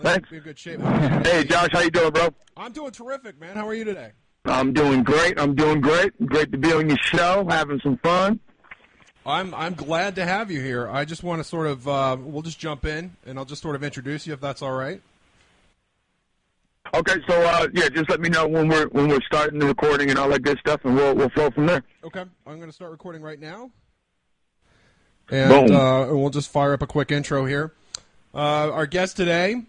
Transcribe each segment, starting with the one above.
Thanks. Be in good shape. Hey, Josh, how you doing, bro? I'm doing terrific, man. How are you today? I'm doing great. Great to be on your show, having some fun. I'm glad to have you here. I just want to sort of we'll just jump in, and I'll just sort of introduce you if that's all right. Okay, so just let me know when we're starting the recording and all that good stuff, and we'll flow from there. Okay, I'm going to start recording right now, and we'll just fire up a quick intro here. Our guest today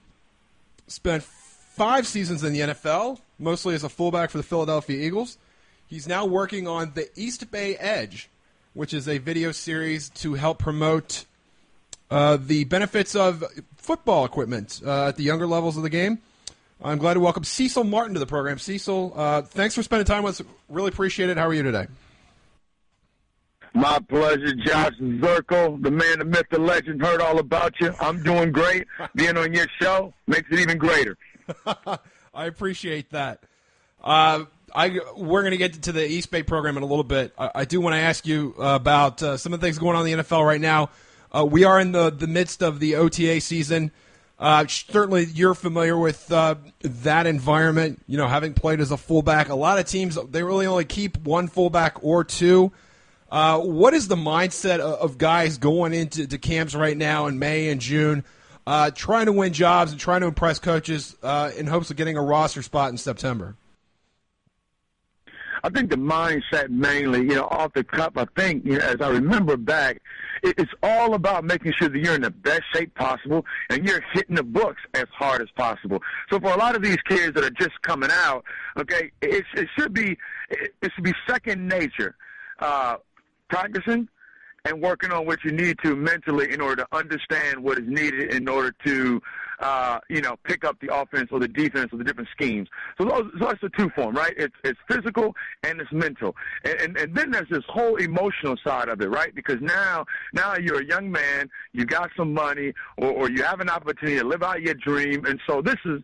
spent 5 seasons in the NFL, mostly as a fullback for the Philadelphia Eagles. He's now working on the East Bay Edge, which is a video series to help promote the benefits of football equipment at the younger levels of the game. I'm glad to welcome Cecil Martin to the program. Cecil, thanks for spending time with us. Really appreciate it. How are you today? My pleasure, Josh Zirkle, the man, the myth, the legend. Heard all about you. I'm doing great. Being on your show makes it even greater. I appreciate that. We're going to get to the East Bay program in a little bit. I do want to ask you about some of the things going on in the NFL right now. We are in the midst of the OTA season. Certainly you're familiar with that environment, having played as a fullback. A lot of teams, they really only keep one fullback or two. What is the mindset of guys going into camps right now in May and June, trying to win jobs and trying to impress coaches in hopes of getting a roster spot in September? I think the mindset mainly, off the cup, I think, as I remember back, it's all about making sure that you're in the best shape possible and you're hitting the books as hard as possible. So for a lot of these kids that are just coming out, okay, it should be second nature, practicing and working on what you need to mentally in order to understand what is needed in order to pick up the offense or the defense or the different schemes. So that's the two form, right? It's physical and it's mental. And then there's this whole emotional side of it, right? Because now you're a young man, you got some money, or you have an opportunity to live out your dream. And so this is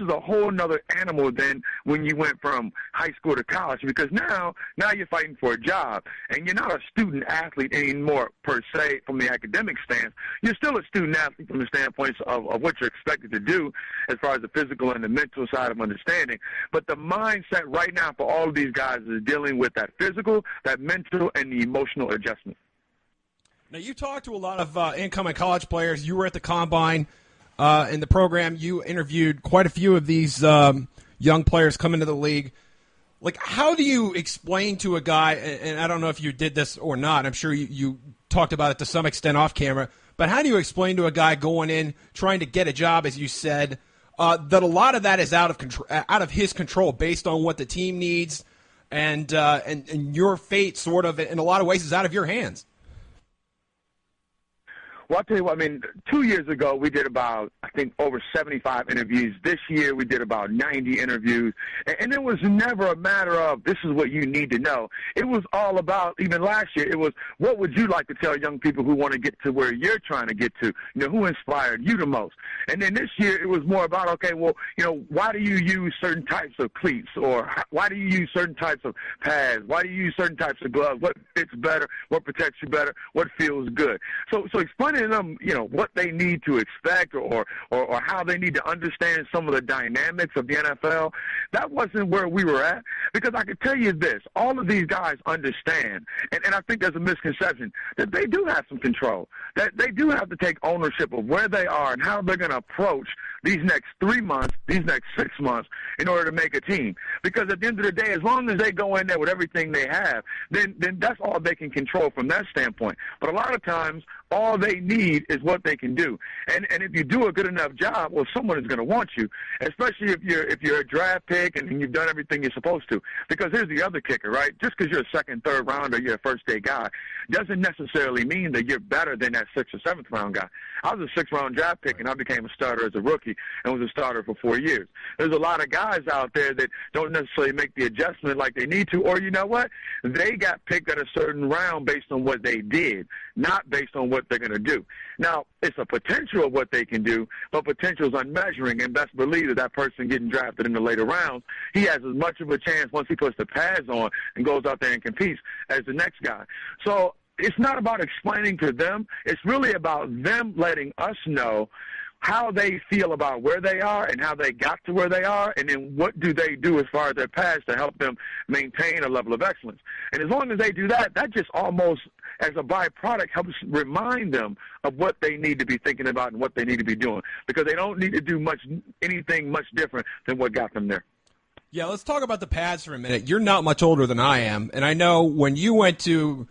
a whole nother animal than when you went from high school to college, because now you're fighting for a job. And you're not a student athlete anymore per se from the academic stance. You're still a student athlete from the standpoint of what you're expected to do as far as the physical and the mental side of understanding. But the mindset right now for all of these guys is dealing with that physical, that mental, and the emotional adjustment. Now, you talked to a lot of incoming college players. You were at the Combine in the program. You interviewed quite a few of these young players coming to the league. Like, how do you explain to a guy, and I don't know if you did this or not, I'm sure you talked about it to some extent off camera, but how do you explain to a guy going in, trying to get a job, as you said, that a lot of that is out of his control based on what the team needs, and your fate sort of, in a lot of ways, is out of your hands? Well, I'll tell you what, 2 years ago we did about, I think, over 75 interviews. This year we did about 90 interviews. And it was never a matter of this is what you need to know. It was all about, even last year, it was what would you like to tell young people who want to get to where you're trying to get to? Who inspired you the most? And then this year it was more about, okay, well, why do you use certain types of cleats? Or why do you use certain types of pads? Why do you use certain types of gloves? What fits better? What protects you better? What feels good? So explaining to them, what they need to expect or how they need to understand some of the dynamics of the NFL, that wasn't where we were at. Because I can tell you this, all of these guys understand, and I think there's a misconception, that they do have some control, that they do have to take ownership of where they are and how they're going to approach these next 3 months, these next 6 months in order to make a team. Because at the end of the day, as long as they go in there with everything they have, then that's all they can control from that standpoint. But a lot of times, all they need is what they can do. And if you do a good enough job, well, someone is going to want you, especially if you're a draft pick and you've done everything you're supposed to. Because here's the other kicker, right? Just because you're a second, third rounder, you're a first-day guy, doesn't necessarily mean that you're better than that sixth or seventh round guy. I was a sixth-round draft pick, and I became a starter as a rookie and was a starter for 4 years. There's a lot of guys out there that don't necessarily make the adjustment like they need to, or you know what? They got picked at a certain round based on what they did, not based on what they're going to do. Now, it's a potential of what they can do, but potential is unmeasuring, and best believe that person getting drafted in the later rounds, he has as much of a chance once he puts the pads on and goes out there and competes as the next guy. So it's not about explaining to them. It's really about them letting us know how they feel about where they are and how they got to where they are, and then what do they do as far as their past to help them maintain a level of excellence. And as long as they do that, that just almost, as a byproduct, helps remind them of what they need to be thinking about and what they need to be doing, because they don't need to do anything much different than what got them there. Yeah, let's talk about the pads for a minute. You're not much older than I am, and I know when you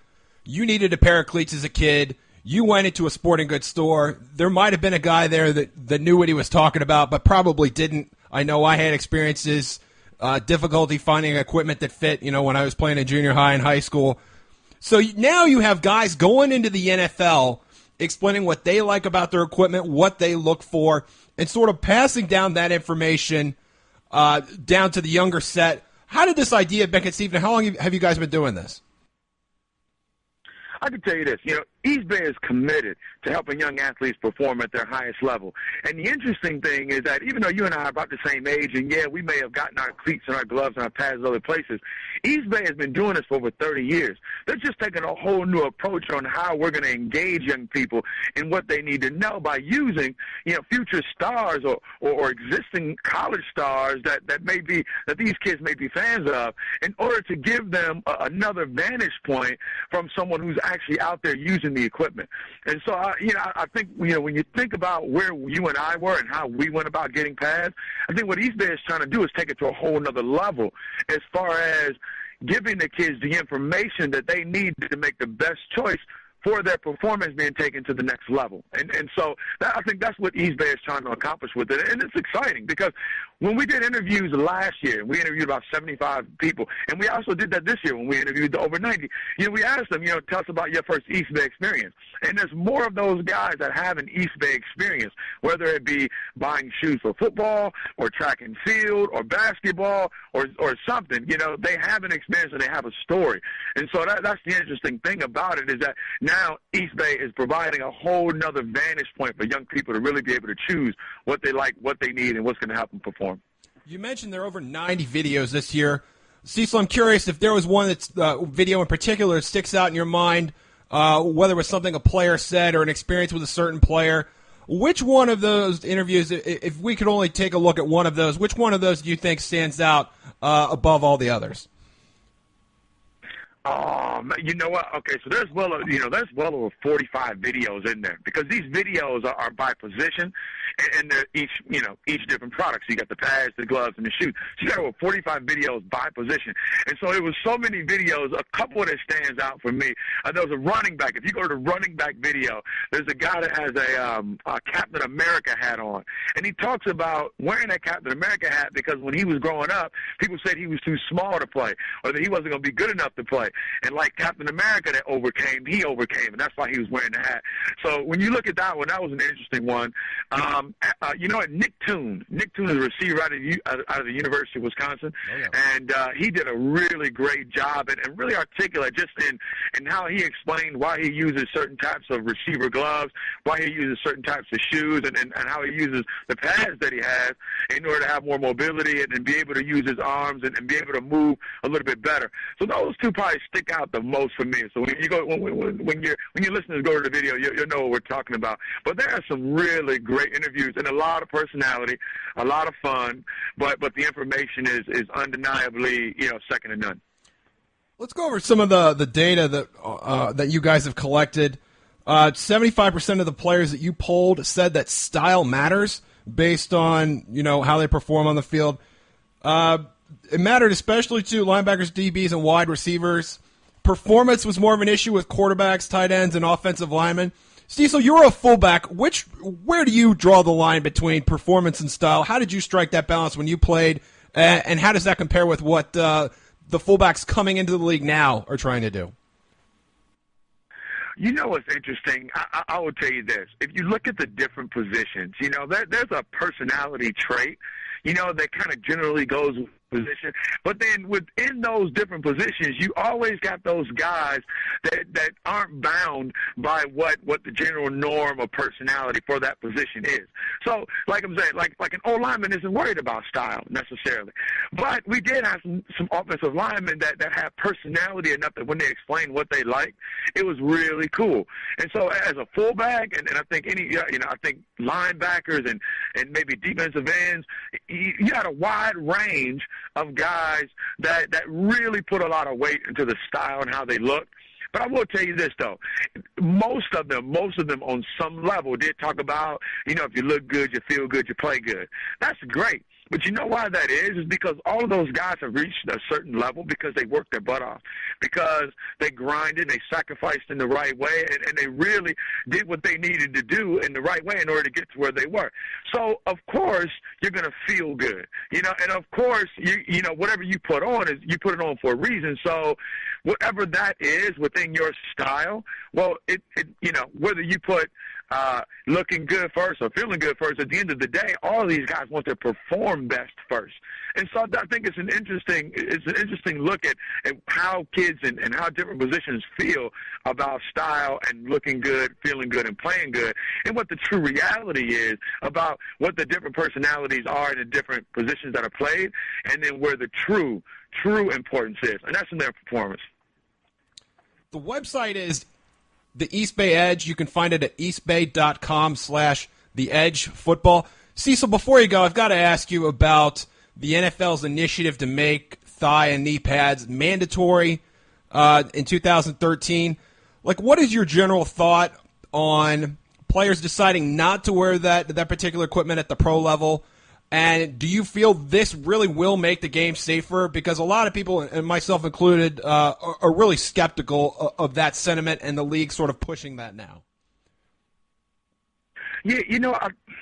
needed a pair of cleats as a kid, you went into a sporting goods store. There might have been a guy there that knew what he was talking about, but probably didn't. I know I had experiences, difficulty finding equipment that fit, when I was playing in junior high and high school. So now you have guys going into the NFL explaining what they like about their equipment, what they look for, and sort of passing down that information down to the younger set. How did this idea been conceived, and how long have you guys been doing this? I can tell you this, East Bay is committed to helping young athletes perform at their highest level. And the interesting thing is that even though you and I are about the same age, and yeah, we may have gotten our cleats and our gloves and our pads other places, East Bay has been doing this for over 30 years. They're just taking a whole new approach on how we're going to engage young people in what they need to know by using, future stars or existing college stars that these kids may be fans of, in order to give them another vantage point from someone who's actually out there using the equipment. And so, I think, when you think about where you and I were and how we went about getting pads, I think what East Bay is trying to do is take it to a whole nother level as far as giving the kids the information that they need to make the best choice for their performance being taken to the next level. And so I think that's what East Bay is trying to accomplish with it. And it's exciting because when we did interviews last year, we interviewed about 75 people, and we also did that this year when we interviewed the over 90. We asked them, tell us about your first East Bay experience. And there's more of those guys that have an East Bay experience, whether it be buying shoes for football or track and field or basketball or something. They have an experience and they have a story. And so that's the interesting thing about it, is that now East Bay is providing a whole nother vantage point for young people to really be able to choose what they like, what they need, and what's going to help them perform. You mentioned there are over 90 videos this year. Cecil, I'm curious if there was one that's video in particular that sticks out in your mind, whether it was something a player said or an experience with a certain player. Which one of those interviews, if we could only take a look at one of those, which one of those do you think stands out above all the others? You know what? Okay, so there's well over 45 videos in there, because these videos are by position, and they're each different product. So you got the pads, the gloves, and the shoes. So you got over 45 videos by position. And so it was so many videos. A couple that stands out for me. There was a running back. If you go to the running back video, there's a guy that has a Captain America hat on, and he talks about wearing that Captain America hat because when he was growing up, people said he was too small to play, or that he wasn't going to be good enough to play. And like Captain America he overcame, and that's why he was wearing the hat. So when you look at that one, that was an interesting one. Nick Toon is a receiver out of the University of Wisconsin, and he did a really great job and really articulate just in how he explained why he uses certain types of receiver gloves, why he uses certain types of shoes, and how he uses the pads that he has in order to have more mobility and be able to use his arms and be able to move a little bit better. So those two probably stick out the most for me. So when your listeners go to the video, you'll know what we're talking about. But there are some really great interviews and a lot of personality, a lot of fun, but the information is undeniably second to none. Let's go over some of the data that you guys have collected. 75% of the players that you polled said that style matters based on how they perform on the field. It mattered especially to linebackers, DBs, and wide receivers. Performance was more of an issue with quarterbacks, tight ends, and offensive linemen. Cecil, you were a fullback. Where do you draw the line between performance and style? How did you strike that balance when you played, and how does that compare with what the fullbacks coming into the league now are trying to do? You know what's interesting? I will tell you this. If you look at the different positions, there's a personality trait, that kind of generally goes with position. But then within those different positions, you always got those guys that aren't bound by what the general norm of personality for that position is. So, like I'm saying, like an old lineman isn't worried about style necessarily. But we did have some offensive linemen that have personality enough that when they explain what they like, it was really cool. And so as a fullback, and I think I think linebackers and maybe defensive ends, you got a wide range of guys that really put a lot of weight into the style and how they look. But I will tell you this, though. Most of them on some level did talk about, if you look good, you feel good, you play good. That's great. But you know why that is? Is because all of those guys have reached a certain level because they worked their butt off, because they grinded, they sacrificed in the right way, and they really did what they needed to do in the right way in order to get to where they were. So, of course, you're going to feel good, and of course, whatever you put on is you put it on for a reason. So, whatever that is within your style, well, whether you put looking good first or feeling good first, at the end of the day, all of these guys want to perform best first. And so I think it's an interesting look at how kids and how different positions feel about style and looking good, feeling good, and playing good, and what the true reality is about what the different personalities are in the different positions that are played, and then where the true importance is, and that's in their performance. The website is the East Bay Edge. You can find it at eastbay.com/theedgefootball. Cecil, before you go, I've got to ask you about the NFL's initiative to make thigh and knee pads mandatory in 2013. What is your general thought on players deciding not to wear that particular equipment at the pro level? And do you feel this really will make the game safer? Because a lot of people, and myself included, are really skeptical of that sentiment and the league sort of pushing that now. Yeah,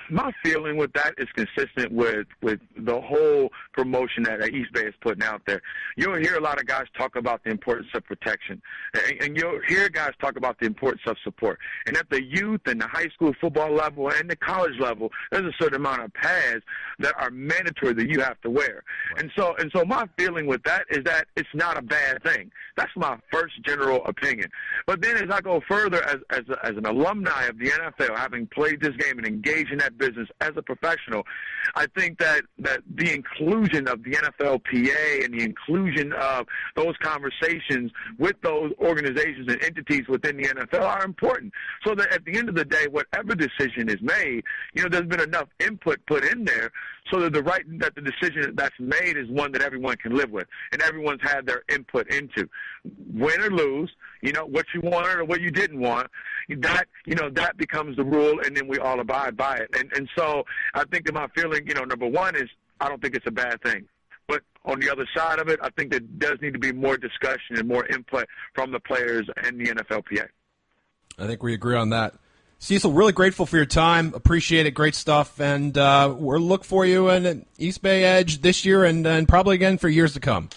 my feeling with that is consistent with the whole promotion that East Bay is putting out there. You'll hear a lot of guys talk about the importance of protection, and you'll hear guys talk about the importance of support. And at the youth and the high school football level and the college level, there's a certain amount of pads that are mandatory that you have to wear. Right. And so my feeling with that is that it's not a bad thing. That's my first general opinion. But then as I go further as an alumni of the NFL, having played this game and engaged in that business as a professional, I think that the inclusion of the NFLPA and the inclusion of those conversations with those organizations and entities within the NFL are important, so that at the end of the day, whatever decision is made, there's been enough input put in there so that the decision that's made is one that everyone can live with and everyone's had their input into. Win or lose, what you wanted or what you didn't want, that becomes the rule, and then we all abide by it. And so I think that my feeling, number one is I don't think it's a bad thing. But on the other side of it, I think there does need to be more discussion and more input from the players and the NFLPA. I think we agree on that. Cecil, really grateful for your time. Appreciate it. Great stuff. And we'll look for you in East Bay Edge this year and probably again for years to come.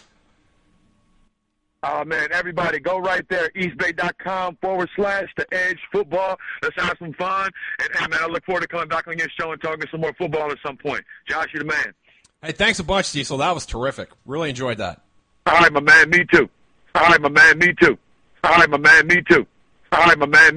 Oh, man, everybody, go right there, eastbay.com/theedgefootball. Let's have some fun. And, man, I look forward to coming back on your show and talking some more football at some point. Josh, you're the man. Hey, thanks a bunch, Cecil. That was terrific. Really enjoyed that. All right, my man, me too. All right, my man, me too. All right, my man, me too. All right, my man, me